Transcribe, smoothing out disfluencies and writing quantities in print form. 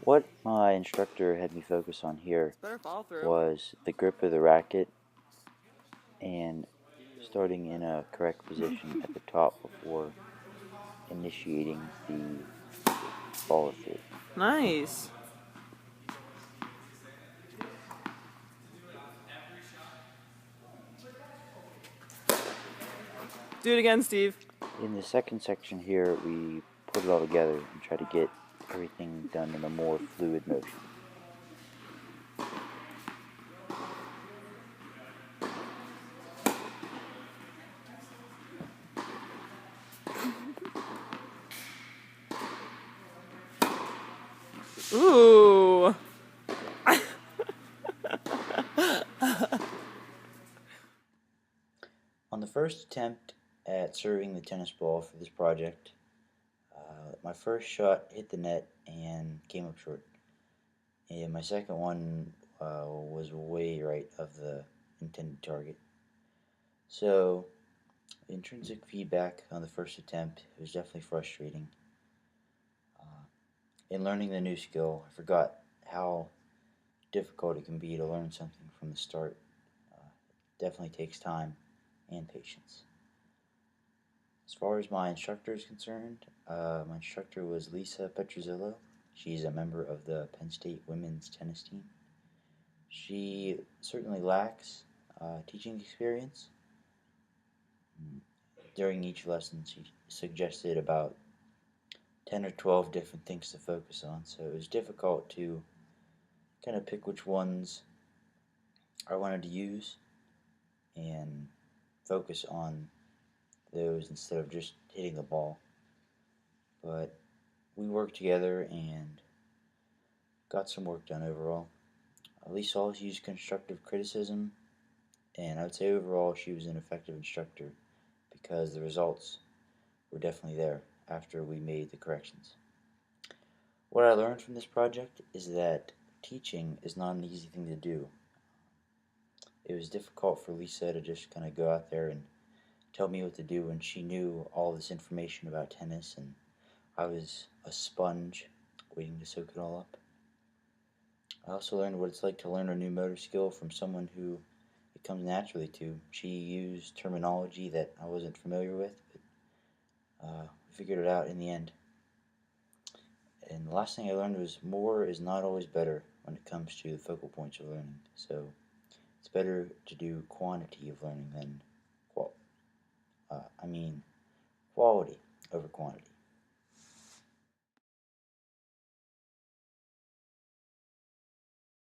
What my instructor had me focus on here Better follow through. was the grip of the racket and starting in a correct position at the top before initiating the follow through. Nice. Do it again, Steve. In the second section here, we put it all together and try to get everything done in a more fluid motion. Ooh. On the first attempt at serving the tennis ball for this project, my first shot hit the net and came up short. And my second one was way right of the intended target. So, intrinsic feedback on the first attempt was definitely frustrating. In learning the new skill, I forgot how difficult it can be to learn something from the start. It definitely takes time and patience. As far as my instructor is concerned, my instructor was Lisa Petruzillo. She's a member of the Penn State women's tennis team. She certainly lacks teaching experience. During each lesson, she suggested about 10 or 12 different things to focus on, so it was difficult to kind of pick which ones I wanted to use and focus on those instead of just hitting the ball. But we worked together and got some work done overall. Lisa always used constructive criticism, and I would say overall she was an effective instructor because the results were definitely there after we made the corrections. What I learned from this project is that teaching is not an easy thing to do. It was difficult for Lisa to just kind of go out there and tell me what to do when she knew all this information about tennis and I was a sponge waiting to soak it all up. I also learned what it's like to learn a new motor skill from someone who it comes naturally to. She used terminology that I wasn't familiar with, but we figured it out in the end. And the last thing I learned was more is not always better when it comes to the focal points of learning. So it's better to do quantity of learning than quality over quantity.